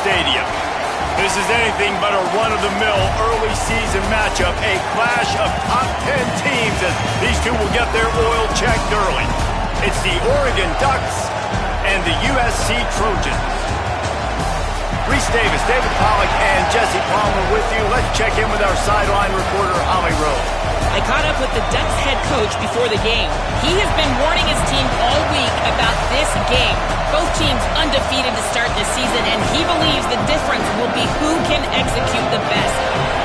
Stadium. This is anything but a run-of-the-mill early season matchup, a clash of top 10 teams as these two will get their oil checked early. It's the Oregon Ducks and the USC Trojans. Reese Davis, David Pollack, and Jesse Palmer with you. Let's check in with our sideline reporter, Holly Rose. I caught up with the Ducks head coach before the game. He has been warning his team all week about this game. Both teams undefeated to start this season, and he believes the difference will be who can execute the best.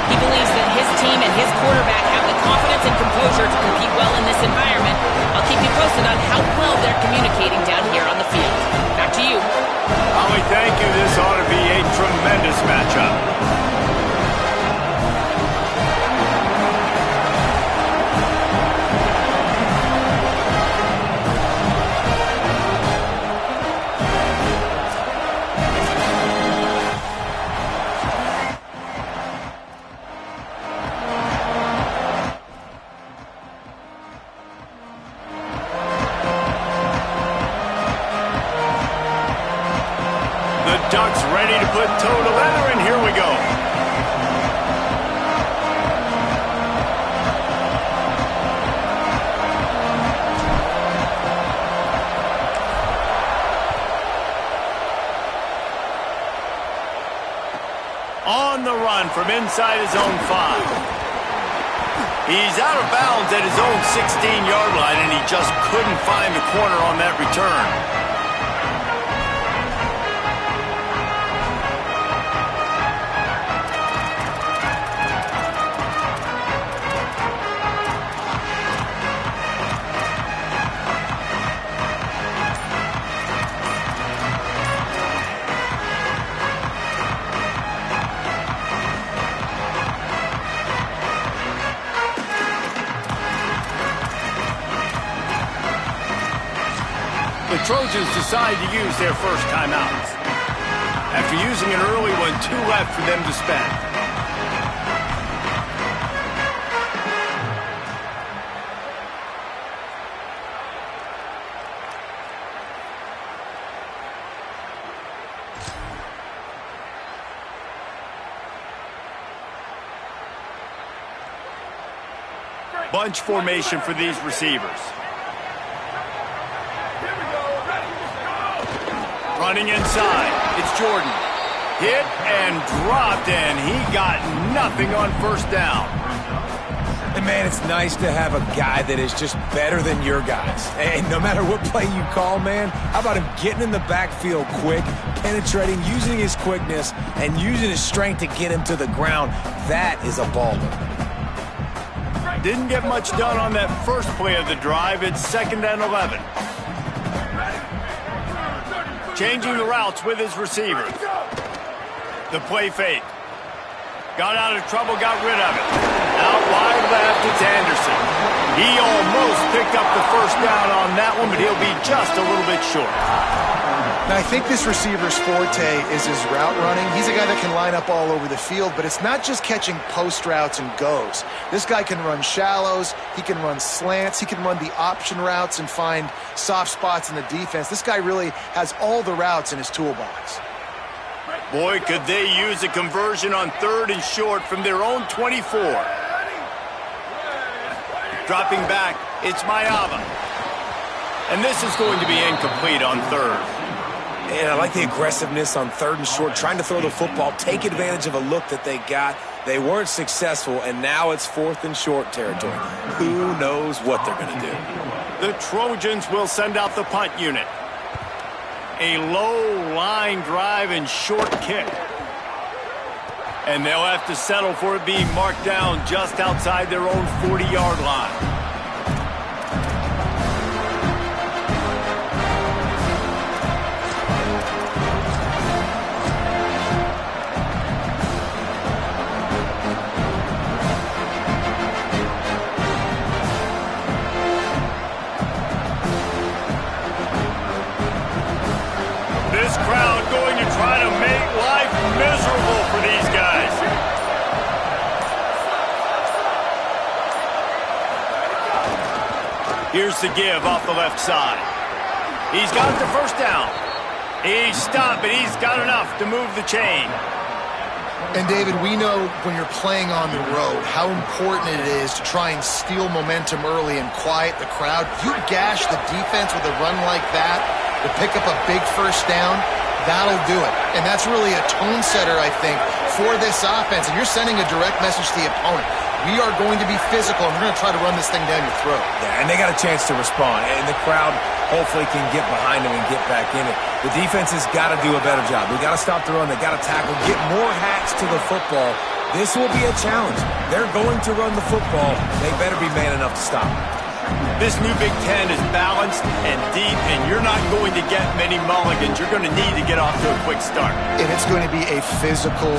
He believes that his team and his quarterback have the confidence and composure to compete well in this environment. I'll keep you posted on how well they're communicating down here on the field. Back to you. Holly, thank you. This ought to be a tremendous matchup. Ducks ready to put toe to leather, and here we go. On the run from inside his own 5. He's out of bounds at his own 16-yard line, and he just couldn't find the corner on that return. The Trojans decide to use their first timeouts. After using an early one, 2 left for them to spend. Bunch formation for these receivers. Running inside, it's Jordan. Hit and dropped, and he got nothing on first down. And man, it's nice to have a guy that is just better than your guys. And no matter what play you call, man, how about him getting in the backfield quick, penetrating, using his quickness, and using his strength to get him to the ground. That is a baller. Didn't get much done on that first play of the drive. It's 2nd and 11. Changing the routes with his receivers. The play fake. Got out of trouble, got rid of it. Out wide left, it's Anderson. He almost picked up the first down on that one, but he'll be just a little bit short. Now, I think this receiver's forte is his route running. He's a guy that can line up all over the field, but it's not just catching post routes and goes. This guy can run shallows, he can run slants, he can run the option routes and find soft spots in the defense. This guy really has all the routes in his toolbox. Boy, could they use a conversion on 3rd and short from their own 24. Dropping back, it's Mayava. And this is going to be incomplete on 3rd. And I like the aggressiveness on 3rd and short, trying to throw the football, take advantage of a look that they got. They weren't successful, and now it's 4th and short territory. Who knows what they're going to do? The Trojans will send out the punt unit. A low line drive and short kick. And they'll have to settle for it being marked down just outside their own 40-yard line. This crowd going to try to make life miserable for these guys. Here's the give off the left side. He's got the first down. He's stopping. He's got enough to move the chain. And, David, we know when you're playing on the road how important it is to try and steal momentum early and quiet the crowd. You gash the defense with a run like that to pick up a big first down, that'll do it. And that's really a tone setter, I think, for this offense. And you're sending a direct message to the opponent. We are going to be physical, and we're going to try to run this thing down your throat. Yeah, and they got a chance to respond, and the crowd hopefully can get behind them and get back in it. The defense has got to do a better job. They got to stop the run. They got to tackle, get more hats to the football. This will be a challenge. They're going to run the football. They better be man enough to stop. This new Big Ten is balanced and deep, and you're not going to get many mulligans. You're going to need to get off to a quick start. And it's going to be a physical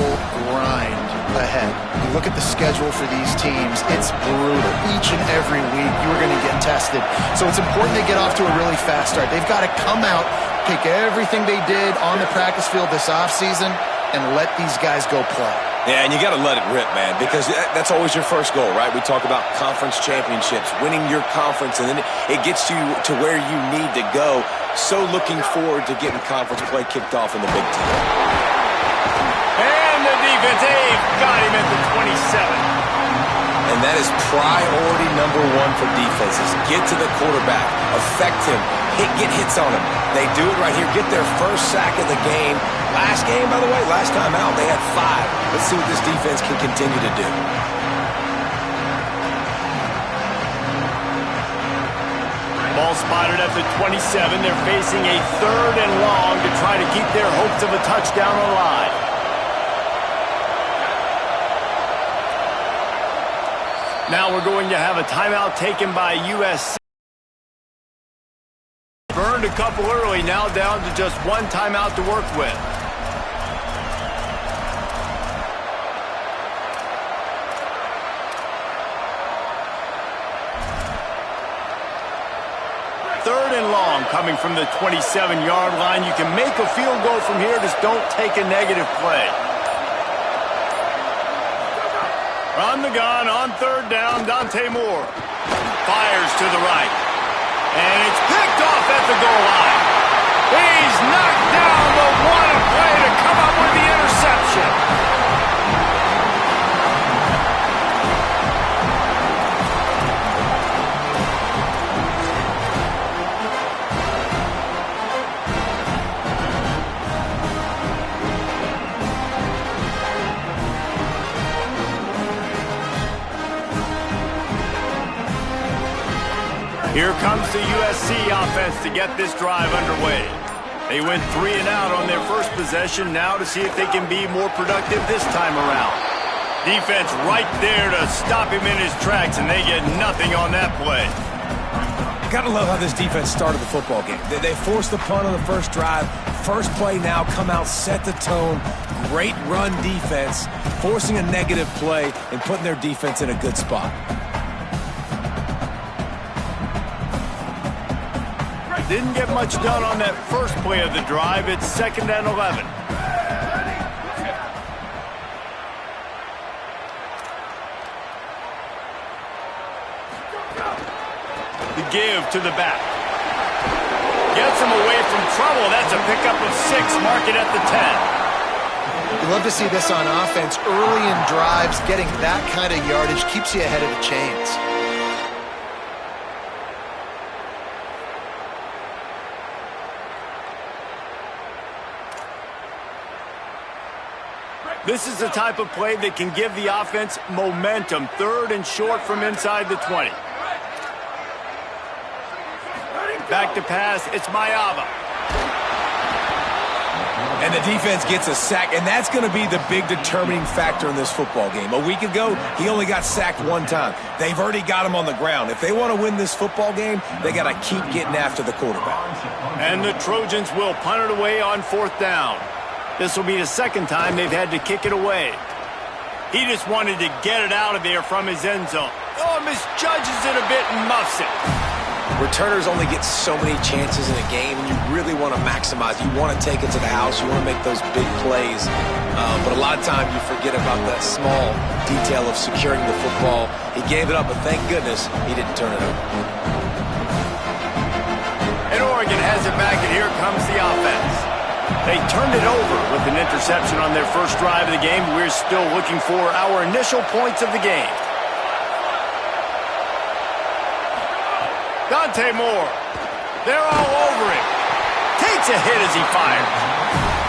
grind ahead. You look at the schedule for these teams, it's brutal. Each and every week, you are going to get tested. So it's important to get off to a really fast start. They've got to come out, take everything they did on the practice field this offseason, and let these guys go play. Yeah, and you got to let it rip, man, because that's always your first goal, right? We talk about conference championships, winning your conference, and then it gets you to where you need to go. So looking forward to getting conference play kicked off in the Big Ten. And the defense, they've got him at the 27. And that is priority number one for defenses. Get to the quarterback, affect him, get hits on him. They do it right here, get their first sack of the game. Last game, by the way, last time out, they had 5. Let's see what this defense can continue to do. Ball spotted at the 27. They're facing a 3rd and long to try to keep their hopes of a touchdown alive. Now we're going to have a timeout taken by USC. Burned a couple early, now down to just one timeout to work with. Third and long coming from the 27-yard line. You can make a field goal from here, just don't take a negative play. On the gun, on 3rd down, Dante Moore fires to the right. And it's picked off at the goal line. He's knocked down, but what a play to come up with the interception. Here comes the USC offense to get this drive underway. They went 3 and out on their first possession, now to see if they can be more productive this time around. Defense right there to stop him in his tracks, and they get nothing on that play. Gotta love how this defense started the football game. They forced the punt on the first drive. First play now, come out, set the tone. Great run defense, forcing a negative play and putting their defense in a good spot. Didn't get much done on that first play of the drive. It's 2nd and 11. The give to the back. Gets him away from trouble. That's a pickup of 6. Mark it at the 10. You love to see this on offense. Early in drives, getting that kind of yardage keeps you ahead of the chains. This is the type of play that can give the offense momentum. 3rd and short from inside the 20. Back to pass, it's Mayava. And the defense gets a sack, and that's going to be the big determining factor in this football game. A week ago, he only got sacked 1 time. They've already got him on the ground. If they want to win this football game, they got to keep getting after the quarterback. And the Trojans will punt it away on 4th down. This will be the 2nd time they've had to kick it away. He just wanted to get it out of there from his end zone. Oh, misjudges it a bit and muffs it. Returners only get so many chances in a game, and you really want to maximize. You want to take it to the house. You want to make those big plays. But a lot of times you forget about that small detail of securing the football. He gave it up, but thank goodness he didn't turn it over. And Oregon has it back, and here comes the offense. They turned it over with an interception on their first drive of the game. We're still looking for our initial points of the game. Dante Moore. They're all over him. Takes a hit as he fires.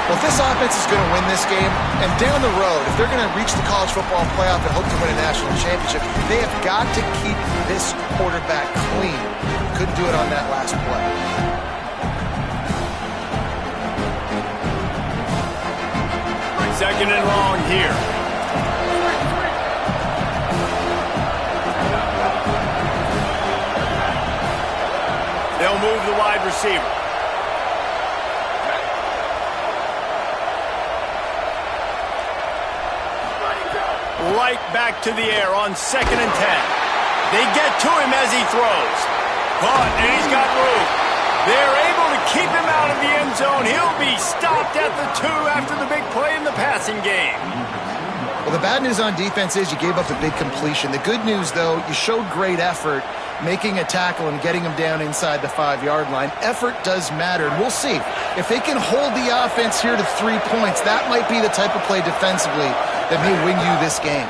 Well, if this offense is going to win this game, and down the road, if they're going to reach the college football playoff and hope to win a national championship, they have got to keep this quarterback clean. Couldn't do it on that last play. Second and long here. They'll move the wide receiver. Right back to the air on 2nd and 10. They get to him as he throws. Caught, and he's got room. They're able to keep him out of the end zone. He'll be stopped at the 2 after the big play in the passing game. Well, the bad news on defense is you gave up a big completion. The good news, though, you showed great effort making a tackle and getting him down inside the 5-yard line. Effort does matter, and we'll see. If they can hold the offense here to 3 points, that might be the type of play defensively that may win you this game.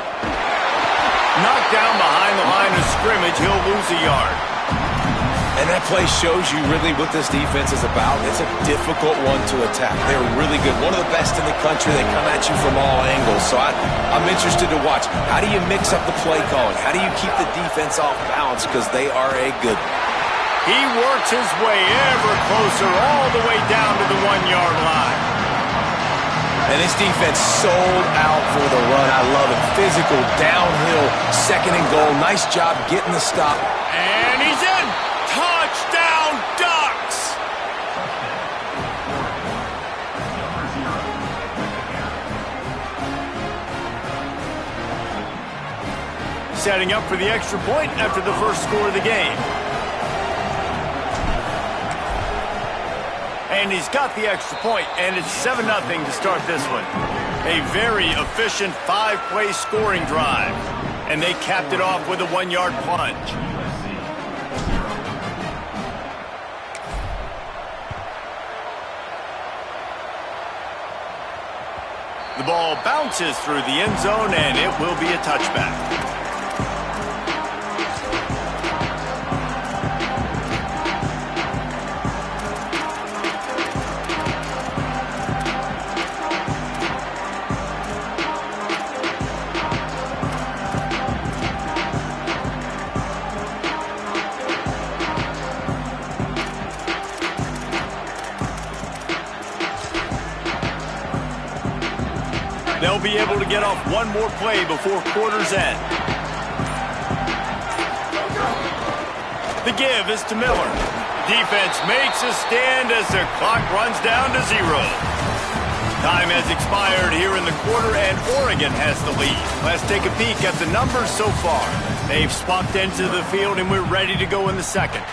Knocked down behind the line of scrimmage, he'll lose a yard. And that play shows you really what this defense is about. It's a difficult one to attack. They're really good. One of the best in the country. They come at you from all angles. So I'm interested to watch. How do you mix up the play calling? How do you keep the defense off balance? Because they are a good one. He works his way ever closer all the way down to the 1-yard line. And this defense sold out for the run. I love it. Physical, downhill, 2nd and goal. Nice job getting the stop. And he's in. Touchdown, Ducks! Setting up for the extra point after the first score of the game. And he's got the extra point, and it's 7-0 to start this one. A very efficient 5-play scoring drive. And they capped it off with a 1-yard plunge. The ball bounces through the end zone, and it will be a touchback. They'll be able to get off one more play before quarter's end. The give is to Miller. Defense makes a stand as the clock runs down to 0. Time has expired here in the quarter, and Oregon has the lead. Let's take a peek at the numbers so far. They've swapped into the field, and we're ready to go in the second.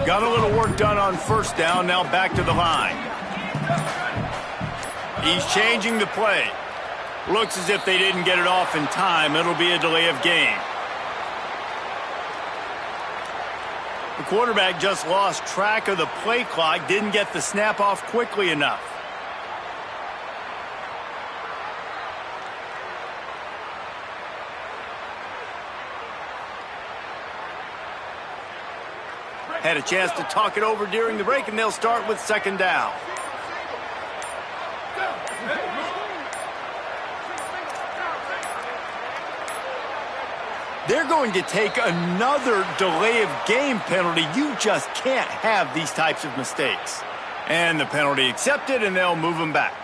Got a little work done on first down, now back to the line. He's changing the play. Looks as if they didn't get it off in time. It'll be a delay of game. The quarterback just lost track of the play clock, didn't get the snap off quickly enough. Had a chance to talk it over during the break, and they'll start with 2nd down. They're going to take another delay of game penalty. You just can't have these types of mistakes. And the penalty accepted, and they'll move them back.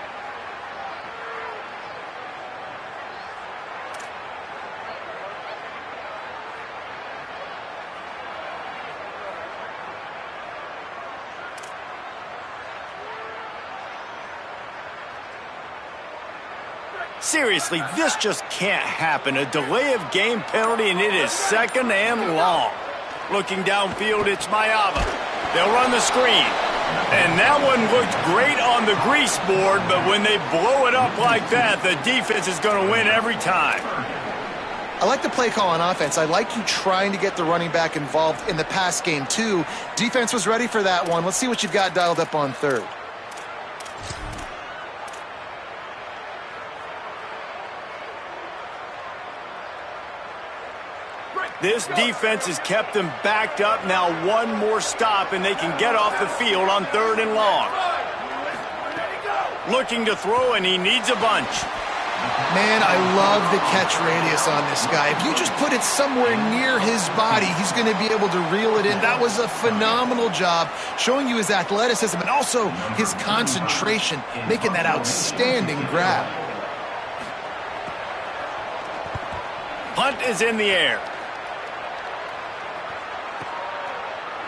Seriously, this just can't happen. A delay of game penalty, and it is 2nd and long. Looking downfield, it's Mayava. They'll run the screen. And that one looked great on the grease board, but when they blow it up like that, the defense is going to win every time. I like the play call on offense. I like you trying to get the running back involved in the pass game, too. Defense was ready for that one. Let's see what you've got dialed up on third. This defense has kept them backed up. Now one more stop, and they can get off the field on 3rd and long. Looking to throw, and he needs a bunch. Man, I love the catch radius on this guy. If you just put it somewhere near his body, he's going to be able to reel it in. That was a phenomenal job, showing you his athleticism and also his concentration, making that outstanding grab. Punt is in the air.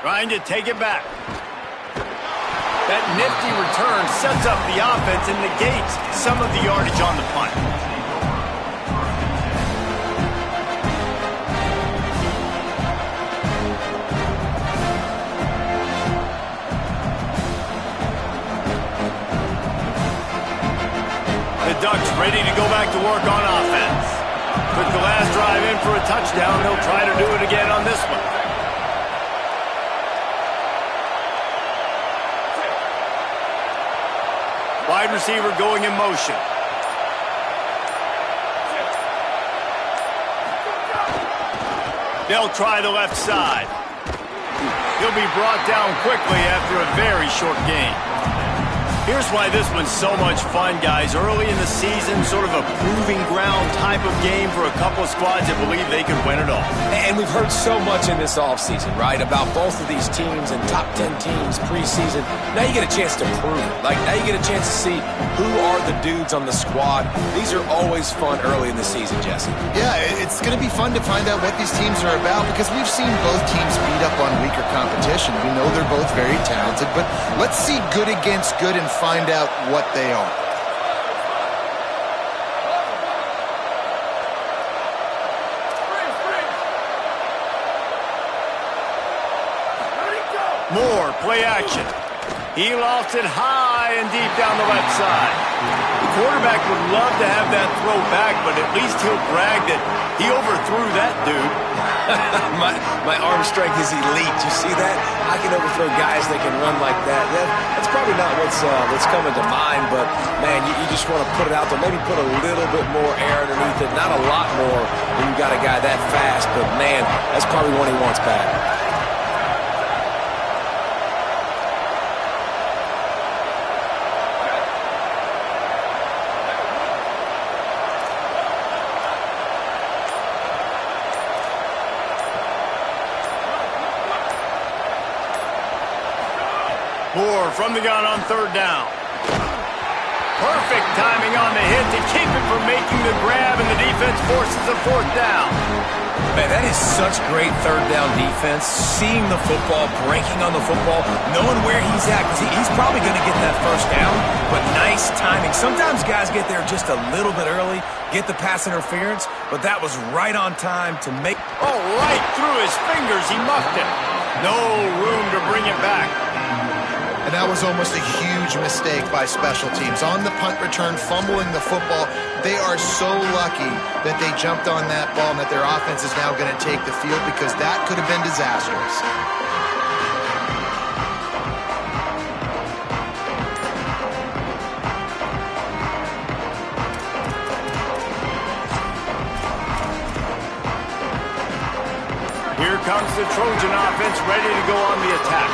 Trying to take it back. That nifty return sets up the offense and negates some of the yardage on the punt. The Ducks ready to go back to work on offense. Took the last drive in for a touchdown. They'll try to do it again on this one. Wide receiver going in motion. They'll try the left side. He'll be brought down quickly after a very short game. Here's why this one's so much fun, guys. Early in the season, sort of a proving ground type of game for a couple of squads that believe they could win it all. And we've heard so much in this offseason, right, about both of these teams and top 10 teams preseason. Now you get a chance to prove it. Like, now you get a chance to see who are the dudes on the squad. These are always fun early in the season, Jesse. Yeah, it's going to be fun to find out what these teams are about because we've seen both teams beat up on weaker competition. We know they're both very talented, but let's see good against good and find out what they are. Moore, play action. He lost it high and deep down the left side. The quarterback would love to have that throw back, but at least he'll brag that he overthrew that dude. my arm strength is elite. You see that? I can overthrow guys that can run like that. That's probably not what's coming to mind, but, man, you just want to put it out there. Maybe put a little bit more air underneath it. Not a lot more when you got a guy that fast, but, man, that's probably one he wants back. Moore from the gun on 3rd down. Perfect timing on the hit to keep it from making the grab, and the defense forces a 4th down. Man, that is such great 3rd down defense. Seeing the football, breaking on the football, knowing where he's at, because he's probably going to get that 1st down, but nice timing. Sometimes guys get there just a little bit early, get the pass interference, but that was right on time to make... Oh, right through his fingers, he muffed it. No room to bring it back. And that was almost a huge mistake by special teams. On the punt return, fumbling the football, they are so lucky that they jumped on that ball and that their offense is now going to take the field because that could have been disastrous. Here comes the Trojan offense ready to go on the attack.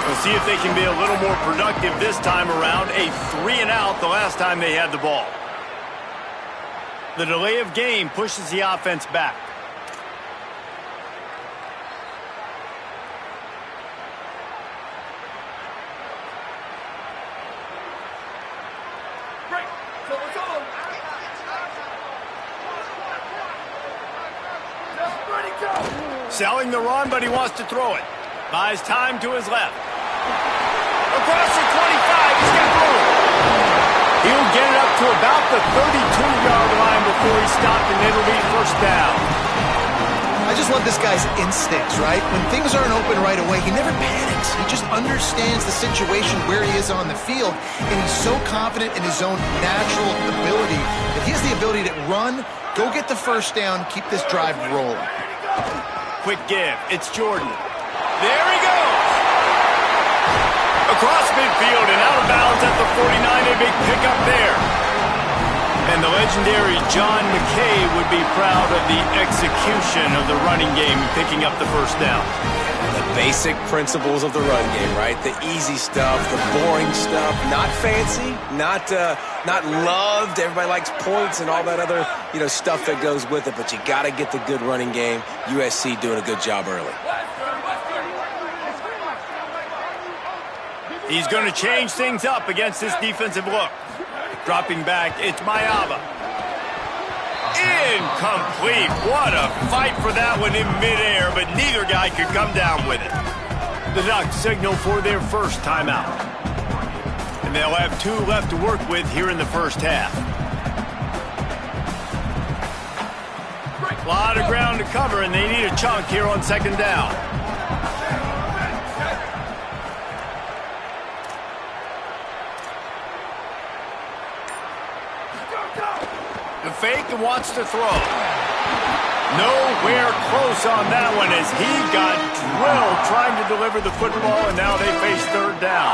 We'll see if they can be a little more productive this time around. A 3-and-out the last time they had the ball. The delay of game pushes the offense back. Selling the run, but he wants to throw it. Buys time to his left. Across the 25, he's got room. He'll get it up to about the 32-yard line before he's stopped, and it'll be 1st down. I I just love this guy's instincts, right? When things aren't open right away, he never panics. He just understands the situation where he is on the field, and he's so confident in his own natural ability that he has the ability to run, go get the first down, keep this drive rolling. Quick give. It's Jordan. There he goes. Across midfield and out of bounds at the 49. A big pickup there. And the legendary John McKay would be proud of the execution of the running game, picking up the first down. The basic principles of the run game, right? The easy stuff, the boring stuff, not fancy, not loved. Everybody likes points and all that other, stuff that goes with it. But you got to get the good running game. USC doing a good job early. He's going to change things up against this defensive look. Dropping back, it's Mayava. Incomplete. What a fight for that one in midair, but neither guy could come down with it. The Ducks signal for their first timeout. And they'll have 2 left to work with here in the first half. A lot of ground to cover, and they need a chunk here on second down. The fake and wants to throw. Nowhere close on that one as he got drilled trying to deliver the football, and now they face third down.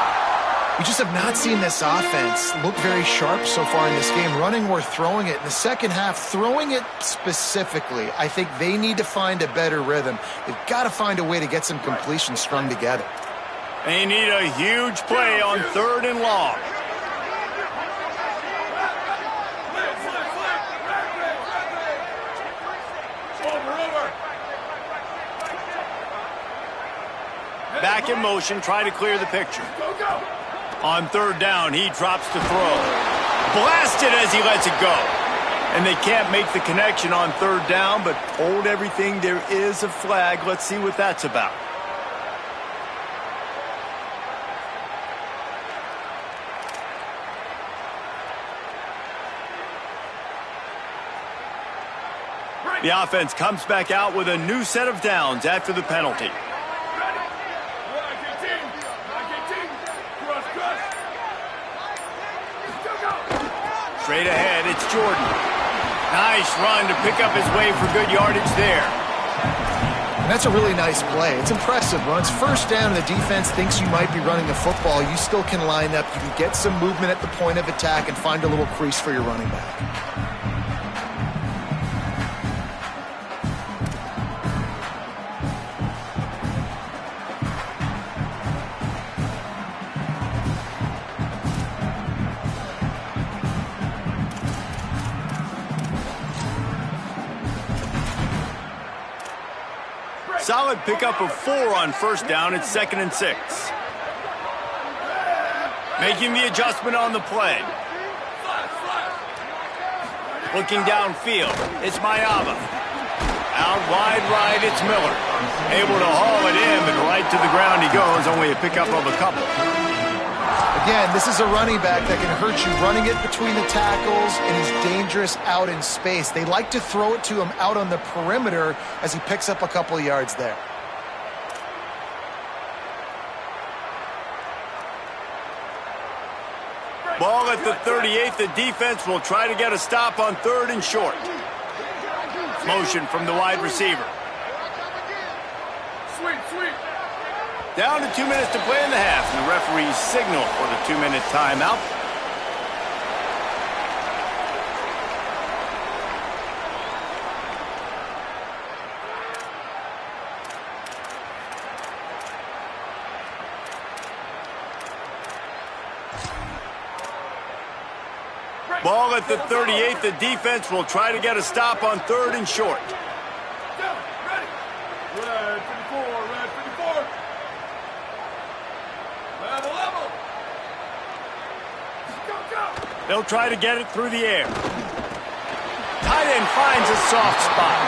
We just have not seen this offense look very sharp so far in this game, running or throwing it. In the second half, throwing it specifically, I think they need to find a better rhythm. They've got to find a way to get some completions strung together. They need a huge play on third and long. Back in motion, try to clear the picture. On third down, he drops to throw. Blasted as he lets it go. And they can't make the connection on third down, but hold everything. There is a flag. Let's see what that's about. The offense comes back out with a new set of downs after the penalty. Straight ahead, it's Jordan. Nice run to pick up his way for good yardage there. And that's a really nice play. It's impressive. When it's first down and the defense thinks you might be running the football, you still can line up. You can get some movement at the point of attack and find a little crease for your running back. Solid pickup of 4 on first down. It's 2nd and 6. Making the adjustment on the play. Looking downfield. It's Mayava. Out wide right, it's Miller. Able to haul it in, but right to the ground he goes. Only a pickup of a couple. Again, this is a running back that can hurt you running it between the tackles, and he's dangerous out in space. They like to throw it to him out on the perimeter as he picks up a couple of yards there. Ball at the 38. The defense will try to get a stop on third and short. Motion from the wide receiver. Down to 2 minutes to play in the half. And the referees signal for the 2-minute timeout. Ball at the 38. The defense will try to get a stop on third and short. They'll try to get it through the air. Tight end finds a soft spot.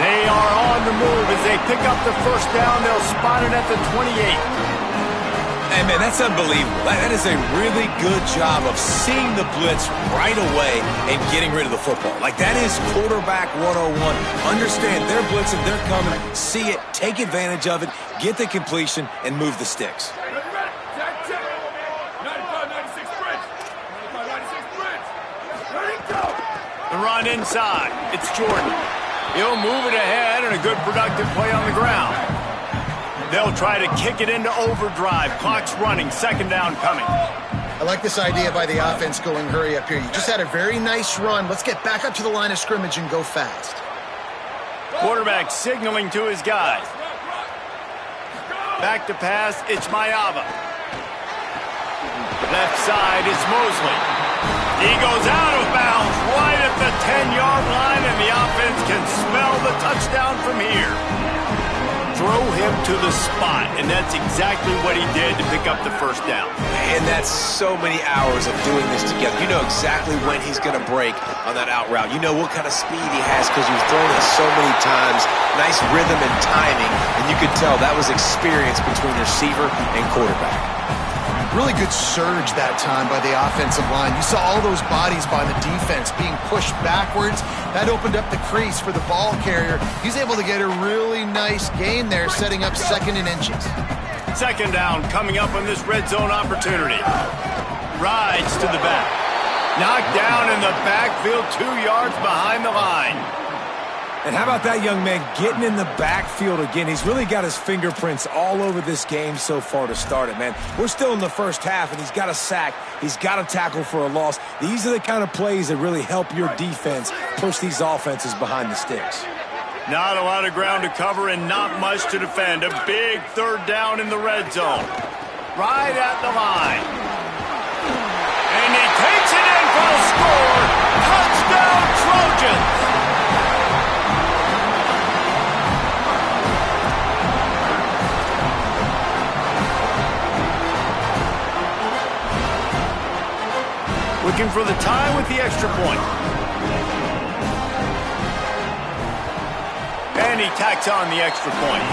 They are on the move as they pick up the first down. They'll spot it at the 28. Hey, man, that's unbelievable. That is a really good job of seeing the blitz right away and getting rid of the football. Like, that is quarterback 101. Understand they're blitzing, they're coming, see it, take advantage of it, get the completion, and move the sticks. The run inside. It's Jordan. He'll move it ahead and a good productive play on the ground. They'll try to kick it into overdrive. Clock's running. Second down coming. I like this idea by the offense going hurry up here. You just had a very nice run. Let's get back up to the line of scrimmage and go fast. Quarterback signaling to his guys. Back to pass. It's Mayava. Left side, it's Mosley. He goes out of bounds right at the 10-yard line, and the offense can smell the touchdown from here. Throw him to the spot, and that's exactly what he did to pick up the first down. And that's so many hours of doing this together. You know exactly when he's going to break on that out route. You know what kind of speed he has because you've thrown it so many times. Nice rhythm and timing, and you could tell that was experience between receiver and quarterback. Really good surge that time by the offensive line. You saw all those bodies by the defense being pushed backwards. That opened up the crease for the ball carrier. He's able to get a really nice gain there, setting up second and inches. Second down coming up on this red zone opportunity. Rides to the back. Knocked down in the backfield, 2 yards behind the line. And how about that young man getting in the backfield again? He's really got his fingerprints all over this game so far to start it, man. We're still in the first half, and he's got a sack. He's got a tackle for a loss. These are the kind of plays that really help your defense push these offenses behind the sticks. Not a lot of ground to cover and not much to defend. A big third down in the red zone. Right at the line. And he takes it in for a score. Touchdown, Trojans! Looking for the tie with the extra point. And he tacks on the extra point.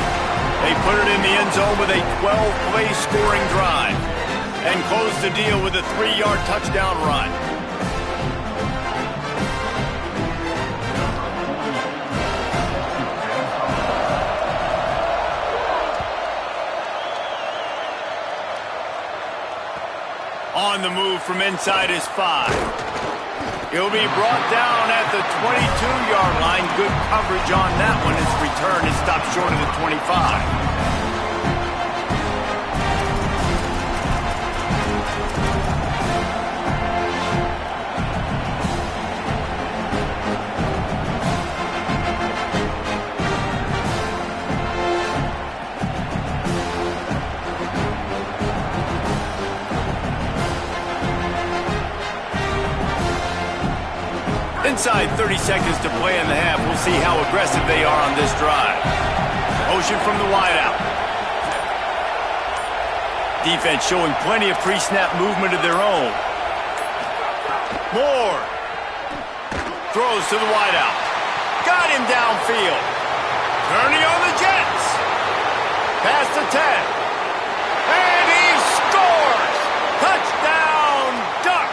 They put it in the end zone with a 12-play scoring drive and close the deal with a 3-yard touchdown run. On the move from inside his 5. He'll be brought down at the 22-yard line. Good coverage on that one. His return is stopped short of the 25. Inside 30 seconds to play in the half. We'll see how aggressive they are on this drive. Motion from the wideout. Defense showing plenty of pre-snap movement of their own. Moore. Throws to the wideout. Got him downfield. Turning on the Jets. Past the 10. And he scores! Touchdown, Ducks!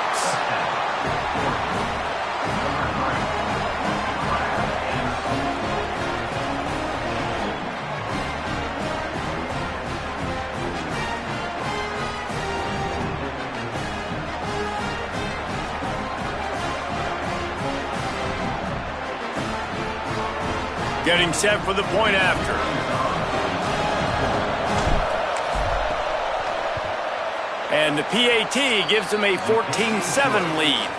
Getting set for the point after. And the PAT gives them a 14-7 lead.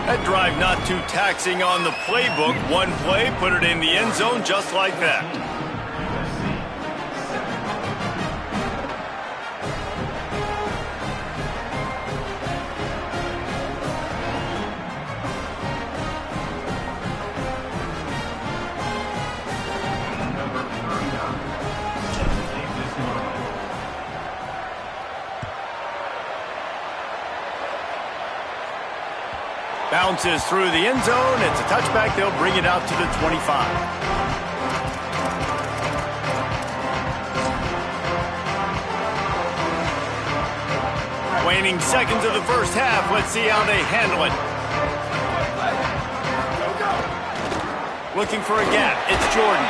That drive not too taxing on the playbook. One play, put it in the end zone just like that. Bounces through the end zone. It's a touchback. They'll bring it out to the 25. Waning seconds of the first half. Let's see how they handle it. Looking for a gap. It's Jordan.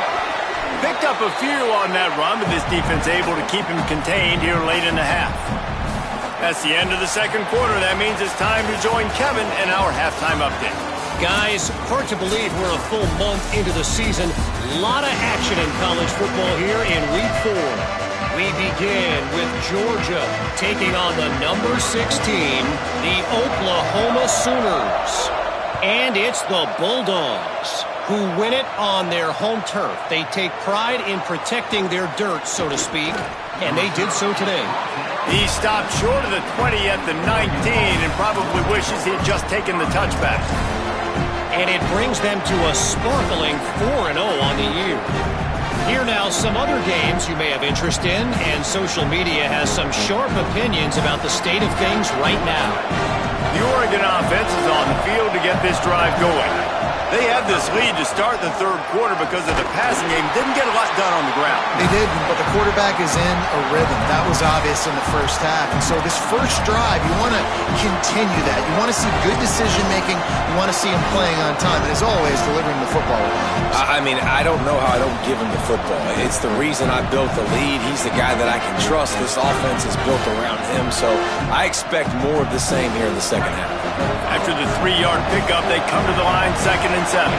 Picked up a few on that run, but this defense able to keep him contained here late in the half. That's the end of the second quarter. That means it's time to join Kevin in our halftime update. Guys, hard to believe we're a full month into the season. A lot of action in college football here in Week 4. We begin with Georgia taking on the number 6 team, the Oklahoma Sooners. And it's the Bulldogs who win it on their home turf. They take pride in protecting their dirt, so to speak, and they did so today. He stopped short of the 20 at the 19 and probably wishes he had just taken the touchback. And it brings them to a sparkling 4-0 on the year. Here now, some other games you may have interest in, and social media has some sharp opinions about the state of things right now. The Oregon offense is on the field to get this drive going. They had this lead to start the third quarter because of the passing game. Didn't get a lot done on the ground. They didn't, but the quarterback is in a rhythm. That was obvious in the first half. And so this first drive, you want to continue that. You want to see good decision-making. You want to see him playing on time. And as always, delivering the football. I mean, I don't know how I don't give him the football. It's the reason I built the lead. He's the guy that I can trust. This offense is built around him. So I expect more of the same here in the second half. After the 3-yard pickup, they come to the line 2nd and 7.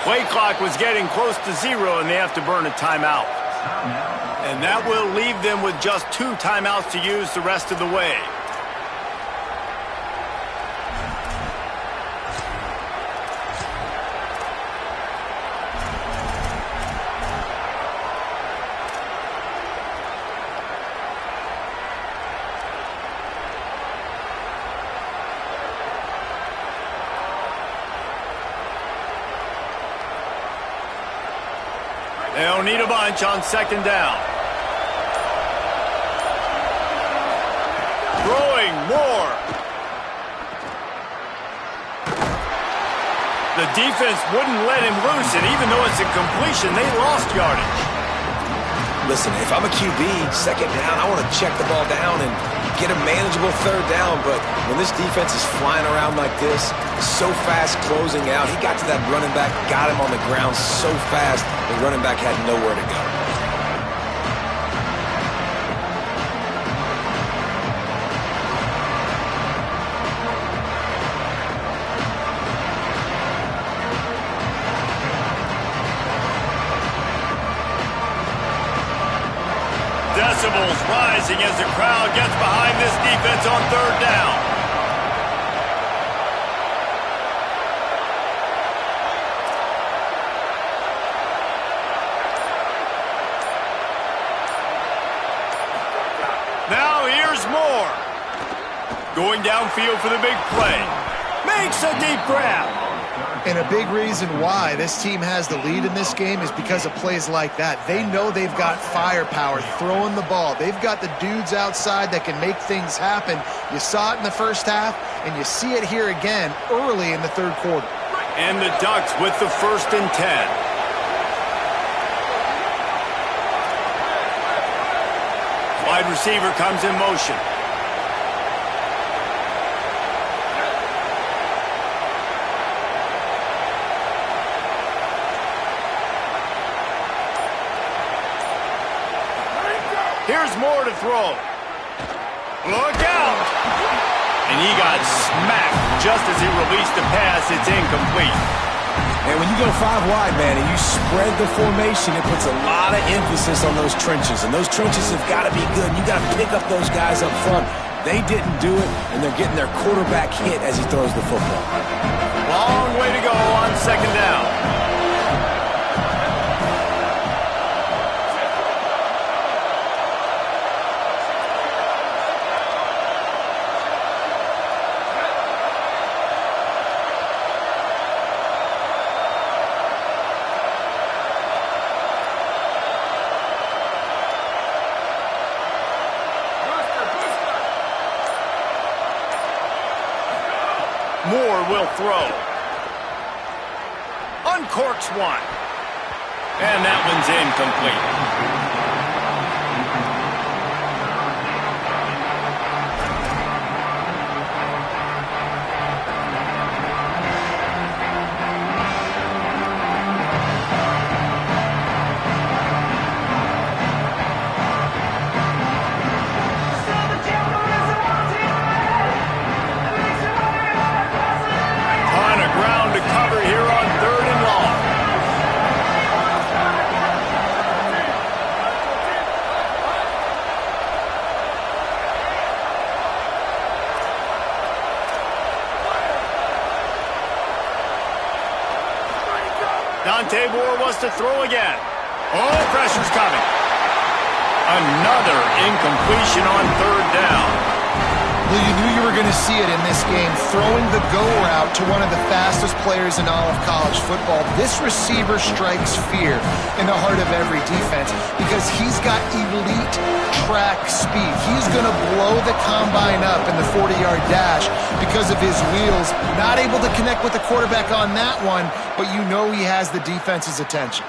Play clock was getting close to 0, and they have to burn a timeout. And that will leave them with just 2 timeouts to use the rest of the way. They'll need a bunch on 2nd down. Throwing more. The defense wouldn't let him loose, and even though it's a completion, they lost yardage. Listen, if I'm a QB, 2nd down, I want to check the ball down and get a manageable 3rd down. But when this defense is flying around like this, so fast closing out, he got to that running back, got him on the ground so fast, the running back had nowhere to go. Decibels rising as the crowd gets behind this defense on 3rd down. Now here's Moore. Going downfield for the big play. Makes a deep grab. And a big reason why this team has the lead in this game is because of plays like that. They know they've got firepower throwing the ball. They've got the dudes outside that can make things happen. You saw it in the first half, and you see it here again early in the 3rd quarter. And the Ducks with the 1st and 10. Wide receiver comes in motion. Here's Moore to throw. Look out! And he got smacked just as he released the pass. It's incomplete. And when you go 5 wide, man, and you spread the formation, it puts a lot of emphasis on those trenches. And those trenches have got to be good. You got to pick up those guys up front. They didn't do it, and they're getting their quarterback hit as he throws the football. Long way to go on 2nd down. Moore will throw. Uncorks one. And that one's incomplete. Moore was to throw again. Oh, pressure's coming. Another incompletion on third down. Well, you knew you were going to see it in this game. Throwing the go route to one of the fastest players in all of college football. This receiver strikes fear in the heart of every defense because he's got elite track speed. He's going to blow the combine up in the 40-yard dash because of his wheels. Not able to connect with the quarterback on that one, but you know he has the defense's attention.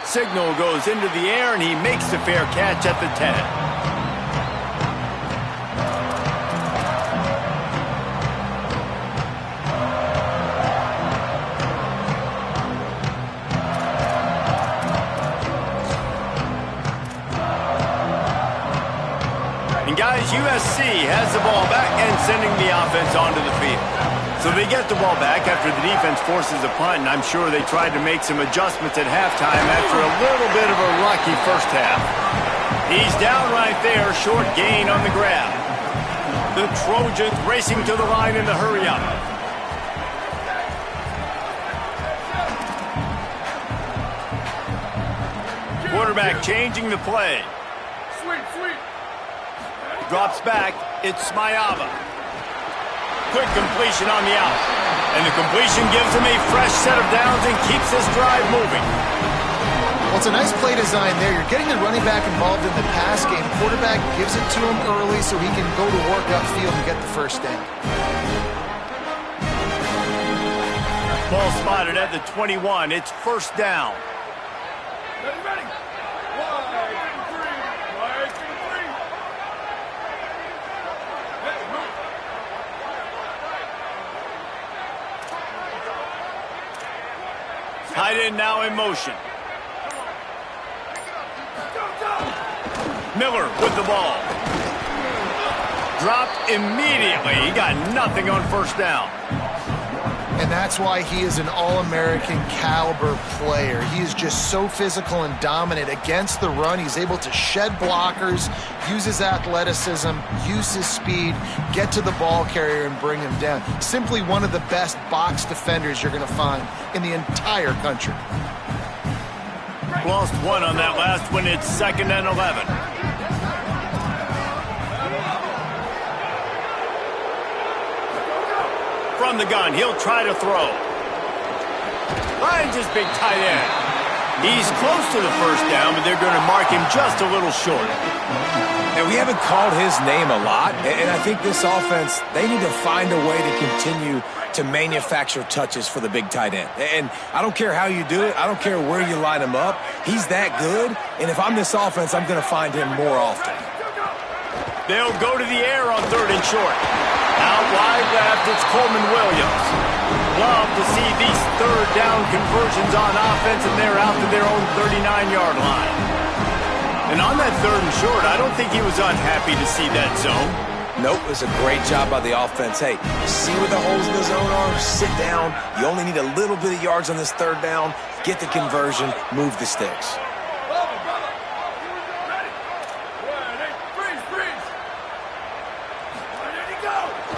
Signal goes into the air, and he makes the fair catch at the 10. And guys, USC has the ball back and sending the offense onto the field. So they get the ball back after the defense forces a punt, and I'm sure they tried to make some adjustments at halftime after a little bit of a rocky first half. He's down right there, short gain on the grab. The Trojans racing to the line in the hurry-up. Quarterback changing the play. Drops back. It's Smayava. Quick completion on the out. And the completion gives him a fresh set of downs and keeps this drive moving. Well, it's a nice play design there. You're getting the running back involved in the pass game. Quarterback gives it to him early so he can go to work upfield and get the first down. Ball spotted at the 21. It's first down. Ready. Tight end now in motion. Miller with the ball. Dropped immediately. He got nothing on first down. And that's why he is an All-American caliber player. He is just so physical and dominant against the run. He's able to shed blockers, use his athleticism, use his speed, get to the ball carrier and bring him down. Simply one of the best box defenders you're going to find in the entire country. Lost one on that last one. It's 2nd and 11. From the gun, he'll try to throw. Finds his big tight end. He's close to the first down, but they're going to mark him just a little short. And we haven't called his name a lot, and I think this offense, they need to find a way to continue to manufacture touches for the big tight end. And I don't care how you do it. I don't care where you line him up. He's that good, and if I'm this offense, I'm going to find him more often. They'll go to the air on 3rd and short. Out wide left, it's Coleman Williams. Love to see these 3rd down conversions on offense, and they're out to their own 39-yard line. And on that 3rd and short, I don't think he was unhappy to see that zone. Nope, it was a great job by the offense. Hey, see where the holes in the zone are? Sit down. You only need a little bit of yards on this 3rd down. Get the conversion, move the sticks.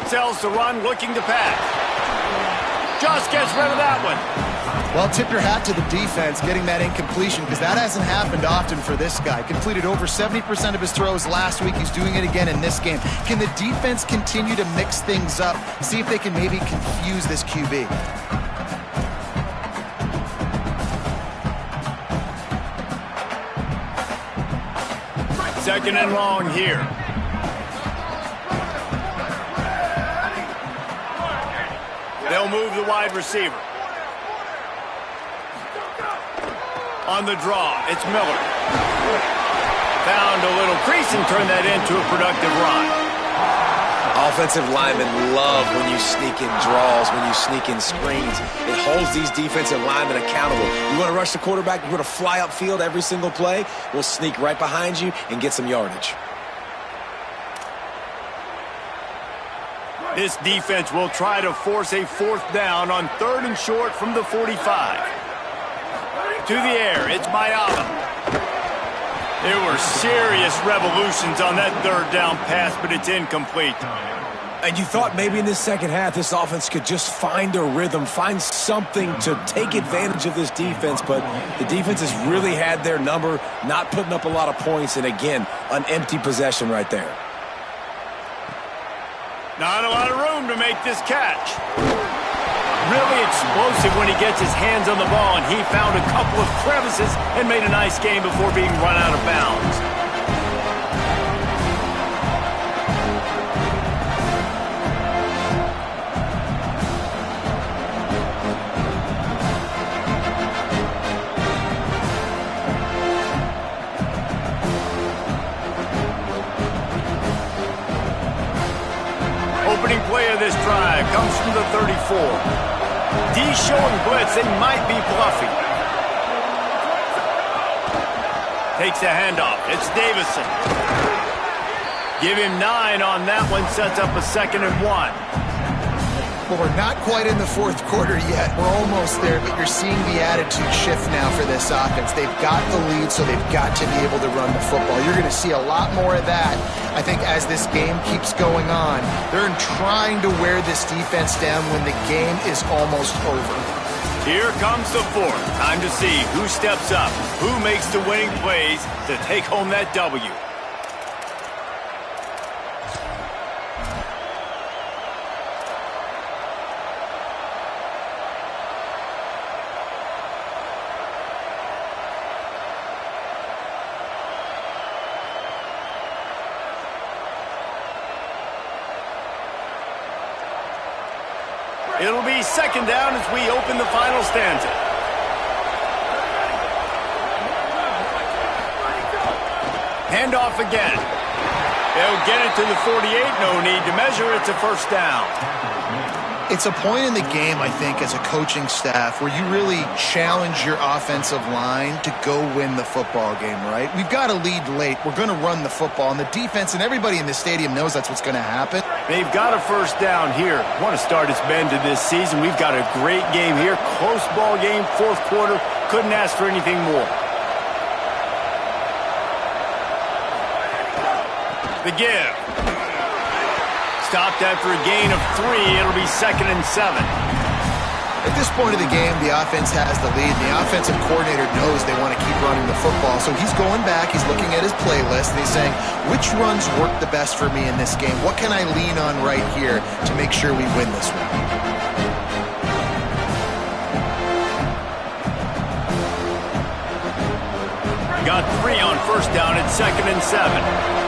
Sells to run, looking to pass. Just gets rid of that one. Well, tip your hat to the defense getting that incompletion because that hasn't happened often for this guy. Completed over 70% of his throws last week. He's doing it again in this game. Can the defense continue to mix things up? See if they can maybe confuse this QB. 2nd and long here. They'll move the wide receiver. On the draw, it's Miller. Found a little crease and turned that into a productive run. Offensive linemen love when you sneak in draws, when you sneak in screens. It holds these defensive linemen accountable. You want to rush the quarterback, you want to fly upfield every single play, we'll sneak right behind you and get some yardage. This defense will try to force a 4th down on 3rd and short from the 45. To the air, it's Mayala. There were serious revolutions on that 3rd down pass, but it's incomplete. And you thought maybe in this second half this offense could just find a rhythm, find something to take advantage of this defense, but the defense has really had their number, not putting up a lot of points, and again, an empty possession right there. Not a lot of room to make this catch. Really explosive when he gets his hands on the ball, and he found a couple of crevices and made a nice game before being run out of bounds. Opening play of this drive comes from the 34. D showing blitz, they might be bluffing. Takes a handoff, it's Davison. Give him 9 on that one, sets up a 2nd and 1. Well, we're not quite in the 4th quarter yet. We're almost there, but you're seeing the attitude shift now for this offense. They've got the lead, so they've got to be able to run the football. You're going to see a lot more of that, I think, as this game keeps going on. They're trying to wear this defense down when the game is almost over. Here comes the 4th. Time to see who steps up, who makes the winning plays to take home that W. It'll be 2nd down as we open the final stanza. Handoff again. They'll get it to the 48. No need to measure. It's a 1st down. It's a point in the game, I think, as a coaching staff where you really challenge your offensive line to go win the football game, right? We've got to lead late. We're going to run the football, and the defense and everybody in the stadium knows that's what's going to happen. They've got a 1st down here. Want to start its bend to this season. We've got a great game here. Close ball game, 4th quarter. Couldn't ask for anything more. The give. Stopped after a gain of 3. It'll be 2nd and 7. At this point of the game, the offense has the lead. The offensive coordinator knows they want to keep running the football. So he's going back, he's looking at his playlist, and he's saying, which runs work the best for me in this game? What can I lean on right here to make sure we win this one? Got 3 on 1st down at 2nd and 7.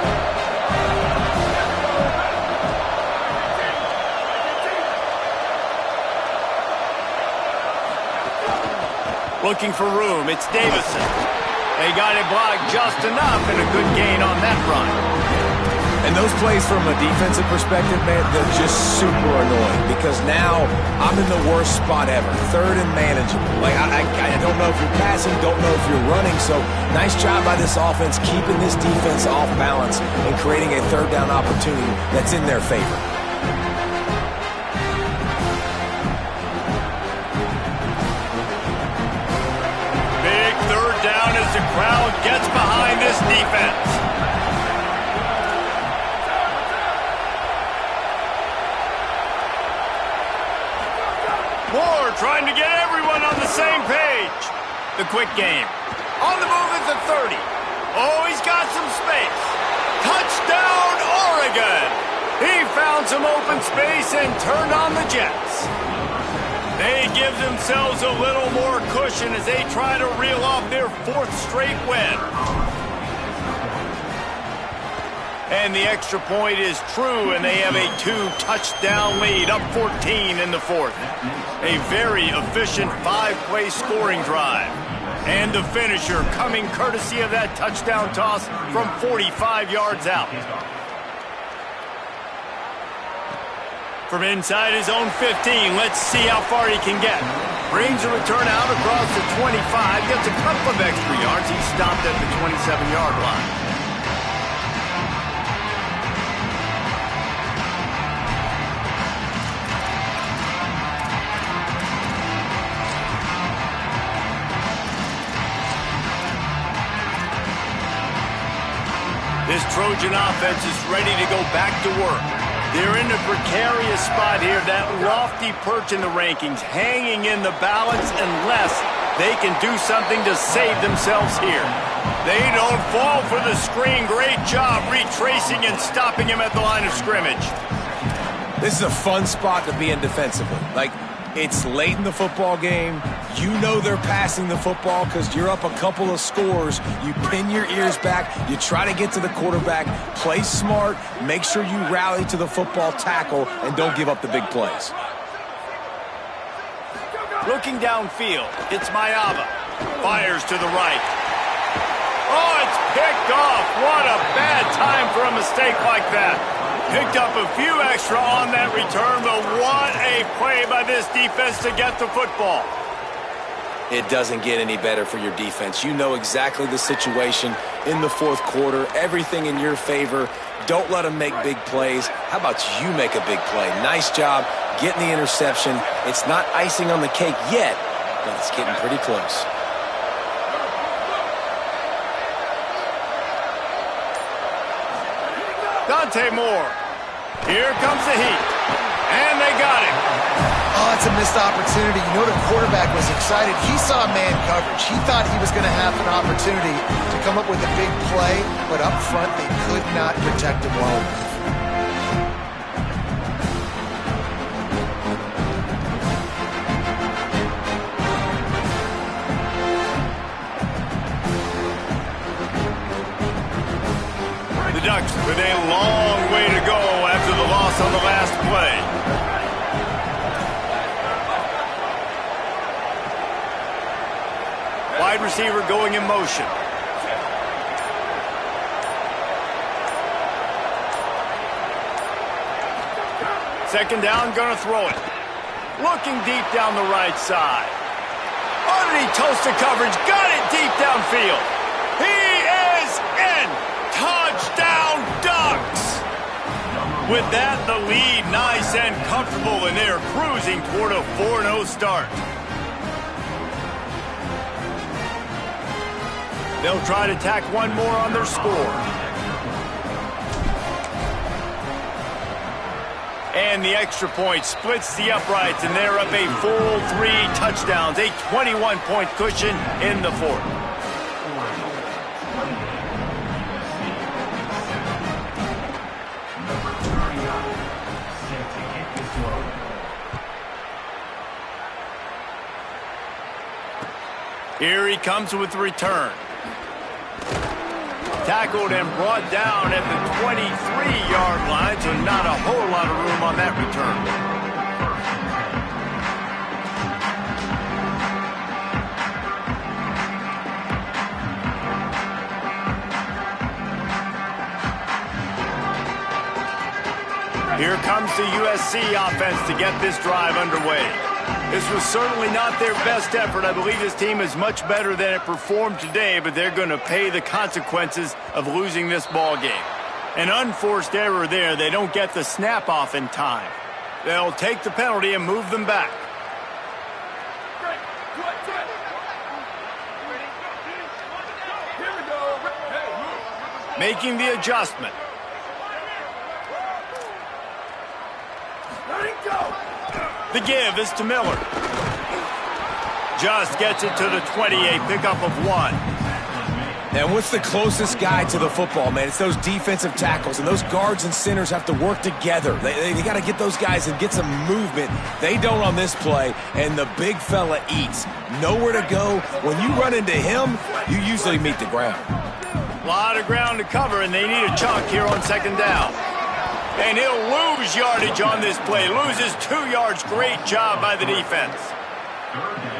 Looking for room, it's Davison. They got it blocked just enough and a good gain on that run. And those plays from a defensive perspective, man, they're just super annoying because now I'm in the worst spot ever. 3rd and manageable. Like, I don't know if you're passing, don't know if you're running. So nice job by this offense keeping this defense off balance and creating a 3rd down opportunity that's in their favor. The crowd gets behind this defense. Moore trying to get everyone on the same page. The quick game. On the move at the 30. Oh, he's got some space. Touchdown, Oregon. He found some open space and turned on the Jets. They give themselves a little more cushion as they try to reel off their 4th straight win. And the extra point is true, and they have a 2-touchdown lead, up 14 in the fourth. A very efficient 5-play scoring drive. And the finisher coming courtesy of that touchdown toss from 45 yards out. From inside his own 15, let's see how far he can get. Brings a return out across the 25, gets a couple of extra yards. He stopped at the 27-yard line. This Trojan offense is ready to go back to work. They're in a precarious spot here, that lofty perch in the rankings, hanging in the balance unless they can do something to save themselves here. They don't fall for the screen. Great job retracing and stopping him at the line of scrimmage. This is a fun spot to be in defensively. Like, it's late in the football game. You know they're passing the football because you're up a couple of scores. You pin your ears back. You try to get to the quarterback. Play smart. Make sure you rally to the football tackle and don't give up the big plays. Looking downfield, it's Mayava. Fires to the right. Oh, it's picked off. What a bad time for a mistake like that. Picked up a few extra on that return, but what a play by this defense to get the football. It doesn't get any better for your defense. You know exactly the situation in the fourth quarter. Everything in your favor. Don't let them make big plays. How about you make a big play? Nice job getting the interception. It's not icing on the cake yet, but it's getting pretty close. Dante Moore. Here comes the heat. And they got him. Oh, it's a missed opportunity. You know the quarterback was excited. He saw man coverage. He thought he was going to have an opportunity to come up with a big play, but up front they could not protect him well enough. The Ducks with a long way to go after the loss on the last play. Wide receiver going in motion. Second down, gonna throw it. Looking deep down the right side. Oh, did he toast the coverage? Got it deep downfield. He is in. Touchdown, Ducks! With that, the lead nice and comfortable, and they're cruising toward a 4-0 start. They'll try to tack one more on their score. And the extra point splits the uprights, and they're up a full 3 touchdowns, a 21-point cushion in the fourth. Here he comes with the return. Tackled and brought down at the 23-yard line, so not a whole lot of room on that return. Here comes the USC offense to get this drive underway. This was certainly not their best effort. I believe this team is much better than it performed today, but they're going to pay the consequences of losing this ball game. An unforced error there. They don't get the snap off in time. They'll take the penalty and move them back. Making the adjustment. The give is to Miller. Just gets it to the 28, pickup of 1. And what's the closest guy to the football, man? It's those defensive tackles, and those guards and centers have to work together. They got to get those guys and get some movement. They don't on this play, and the big fella eats. Nowhere to go. When you run into him, you usually meet the ground. A lot of ground to cover, and they need a chunk here on second down. And he'll lose yardage on this play. Loses 2 yards. Great job by the defense.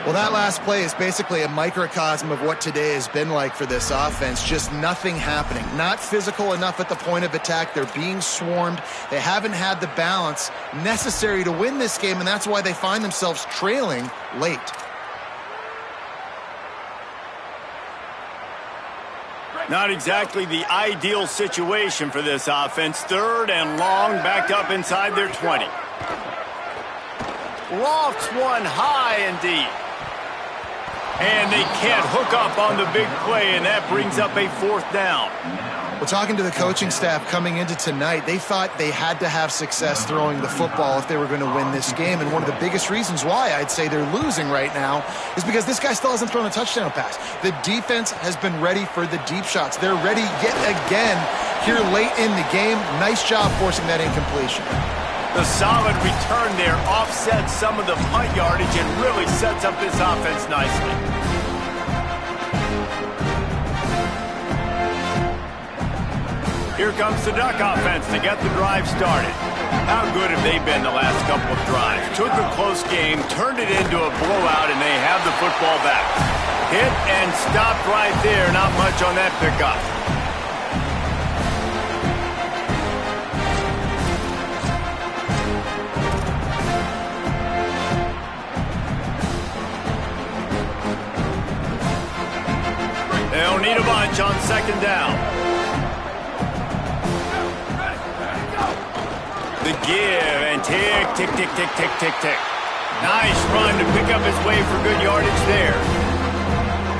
Well, that last play is basically a microcosm of what today has been like for this offense. Just nothing happening. Not physical enough at the point of attack. They're being swarmed. They haven't had the balance necessary to win this game, and that's why they find themselves trailing late. Not exactly the ideal situation for this offense. 3rd and long, backed up inside their 20. Lofts one high and deep. And they can't hook up on the big play, and that brings up a 4th down. Well, talking to the coaching staff coming into tonight, they thought they had to have success throwing the football if they were going to win this game. And one of the biggest reasons why I'd say they're losing right now is because this guy still hasn't thrown a touchdown pass. The defense has been ready for the deep shots. They're ready yet again here late in the game. Nice job forcing that incompletion. The solid return there offsets some of the punt yardage and really sets up this offense nicely. Here comes the Duck offense to get the drive started. How good have they been the last couple of drives? Took a close game, turned it into a blowout, and they have the football back. Hit and stopped right there. Not much on that pickup. They'll need a bunch on second down. The give and tick, tick, tick, tick, tick, tick, tick. Nice run to pick up his way for good yardage there.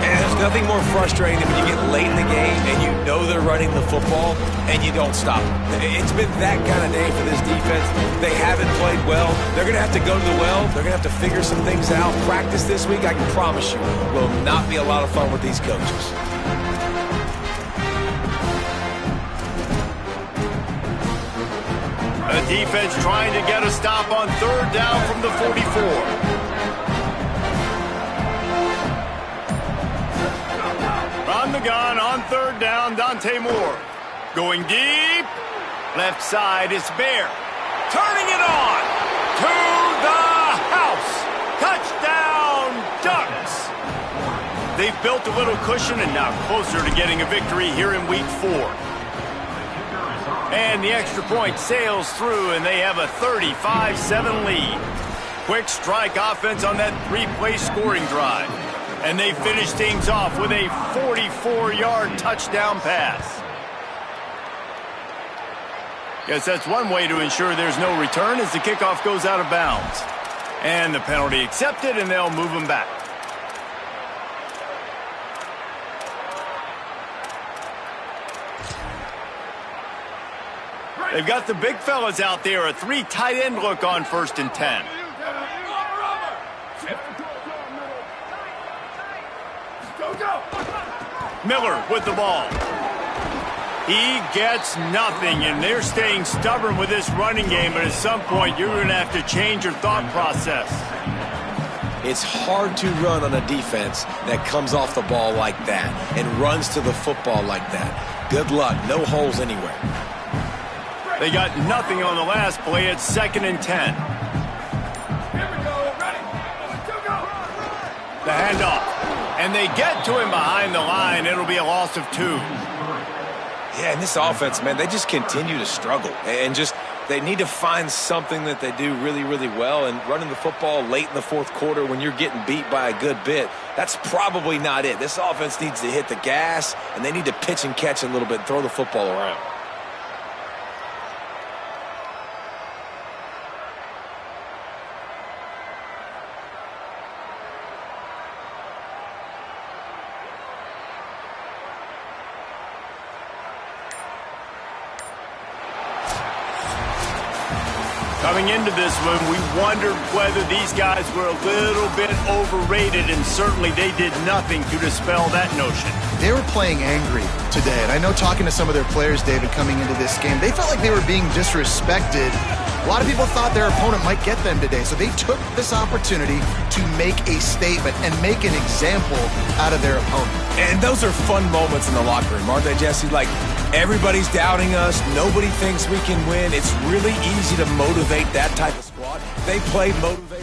And there's nothing more frustrating than when you get late in the game and you know they're running the football and you don't stop. It's been that kind of day for this defense. They haven't played well. They're going to have to go to the well. They're going to have to figure some things out. Practice this week, I can promise you, will not be a lot of fun with these coaches. The defense trying to get a stop on 3rd down from the 44. On the gun on 3rd down, Dante Moore. Going deep. Left side is Bear. Turning it on. To the house. Touchdown, Ducks. They've built a little cushion and now closer to getting a victory here in Week 4. And the extra point sails through, and they have a 35-7 lead. Quick strike offense on that 3-play scoring drive. And they finish things off with a 44-yard touchdown pass. Guess that's one way to ensure there's no return as the kickoff goes out of bounds. And the penalty accepted, and they'll move them back. They've got the big fellas out there, a 3 tight end look on 1st and 10. Miller with the ball. He gets nothing, and they're staying stubborn with this running game, but at some point you're going to have to change your thought process. It's hard to run on a defense that comes off the ball like that and runs to the football like that. Good luck. No holes anywhere. They got nothing on the last play. It's 2nd and 10. Here we go. Ready? 2, go. The handoff. And they get to him behind the line. It'll be a loss of 2. Yeah, and this offense, man, they just continue to struggle. And just, they need to find something that they do really, really well. And running the football late in the 4th quarter when you're getting beat by a good bit, that's probably not it. This offense needs to hit the gas, and they need to pitch and catch a little bit, throw the football around. Coming into this one, we wondered whether these guys were a little bit overrated, and certainly they did nothing to dispel that notion. They were playing angry today, and I know talking to some of their players, David, coming into this game, they felt like they were being disrespected A lot of people thought their opponent might get them today, so they took this opportunity to make a statement and make an example out of their opponent. And those are fun moments in the locker room, aren't they, Jesse? Like, everybody's doubting us. Nobody thinks we can win. It's really easy to motivate that type of squad. They play motivated.